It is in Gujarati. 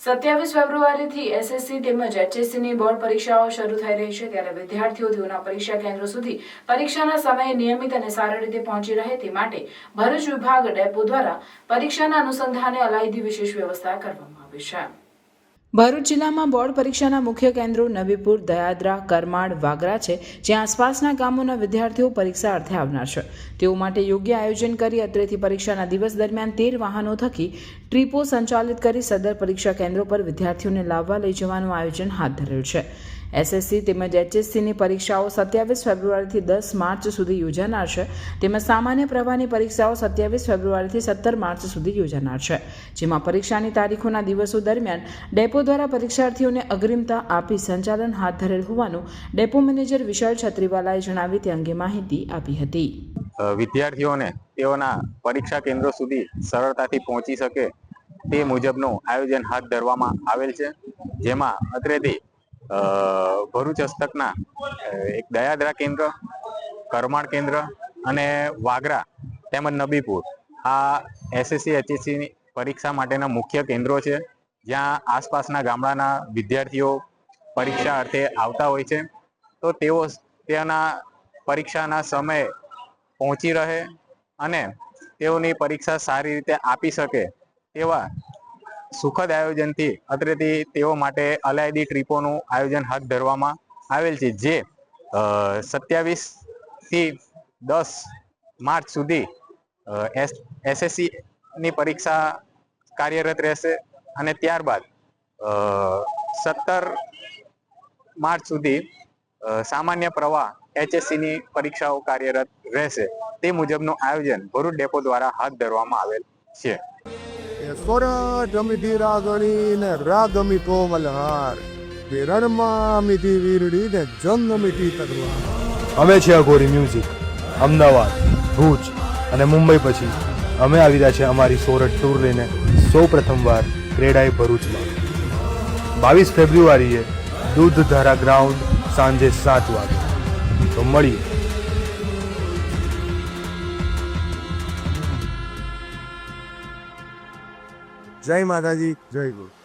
27 ફેબ્રુઆરીથી એસએસસી તેમજ એચએસસીની બોર્ડ પરીક્ષાઓ શરૂ થઈ રહી છે, ત્યારે વિદ્યાર્થીઓ તેઓના પરીક્ષા કેન્દ્રો સુધી પરીક્ષાના સમયે નિયમિત અને સારી રીતે પહોંચી રહે તે માટે ભરૂચ વિભાગ ડેપો દ્વારા પરીક્ષાના અનુસંધાને અલાયદી વિશેષ વ્યવસ્થા કરવામાં આવી છે। ભરૂચ જિલ્લામાં બોર્ડ પરીક્ષાના મુખ્ય કેન્દ્રો નવીપુર, દયાદરા, કરમાળ, વાગરા છે, જ્યાં આસપાસના ગામોના વિદ્યાર્થીઓ પરીક્ષા અર્થે આવનાર છે। તેઓ માટે યોગ્ય આયોજન કરી અત્રેથી પરીક્ષાના દિવસ દરમિયાન 13 વાહનો થકી ટ્રીપો સંચાલિત કરી સદર પરીક્ષા કેન્દ્રો પર વિદ્યાર્થીઓને લાવવા લઈ જવાનું આયોજન હાથ ધરેલ છે। એસએસસી તેમજ એચએસસીની પરીક્ષાઓ 27 ફેબ્રુઆરીથી 10 માર્ચ સુધી યોજાનાર છે, તેમજ સામાન્ય પ્રવાહની પરીક્ષાઓ 27 ફેબ્રુઆરીથી 17 માર્ચ સુધી યોજાનાર છે, જેમાં પરીક્ષાની તારીખોના દિવસો દરમિયાન ડેપો દ્વારા પરીક્ષાર્થીઓને અગ્રિમતા આપી સંચાલન હાથ ધરેલ હોવાનું ડેપો મેનેજર વિશાલ છત્રીવાલાએ જણાવી તે અંગે માહિતી આપી હતી। વિદ્યાર્થીઓને તેઓના પરીક્ષા કેન્દ્રો સુધી સરળતાથી પહોંચી શકે તે મુજબનું આયોજન હાથ ધરવામાં આવેલ છે, જેમાં અત્રેથી ભરૂચ હસ્તકના એક દયાદરા કેન્દ્ર, કરમાળ કેન્દ્ર અને વાગરા તેમજ નબીપુર આ એસએસસી એચએસસી પરીક્ષા માટેના મુખ્ય કેન્દ્રો છે, જ્યાં આસપાસના ગામડાના વિદ્યાર્થીઓ પરીક્ષા અર્થે આવતા હોય છે। તો તેઓ તેના પરીક્ષાના સમયે પહોંચી રહે અને તેઓની પરીક્ષા સારી રીતે આપી શકે તેવા સુખદ આયોજનથી અત્રેથી તેઓ માટે અલાયદી ટ્રીપોનું આયોજન હાથ ધરવામાં આવેલ છે, જે 27 થી 10 માર્ચ સુધી એસએસસી ની પરીક્ષા કાર્યરત રહેશે અને ત્યારબાદ 17 માર્ચ સુધી સામાન્ય પ્રવાહ એચએસસી ની પરીક્ષાઓ કાર્યરત રહેશે। તે મુજબનું આયોજન ભરૂચ ડેપો દ્વારા હાથ ધરવામાં આવેલ છે। સ્વરમી રાગણી ને રાગમી કોમલહાર રણમામિતિ વીરડી ને જંગમિતિ તલવાર। અમે છે અઘોરી મ્યુઝિક। અમદાવાદ, ભુજ અને મુંબઈ પછી અમે આવી રહ્યા છે અમારી સોરઠ ટૂર લઈને સૌ પ્રથમવાર ક્રેડાઈ ભરૂચમાં। 22 ફેબ્રુઆરીએ દૂધધારા ગ્રાઉન્ડ સાંજે 7 વાગે। તો મળીએ। જય માતાજી, જય ગુરુ।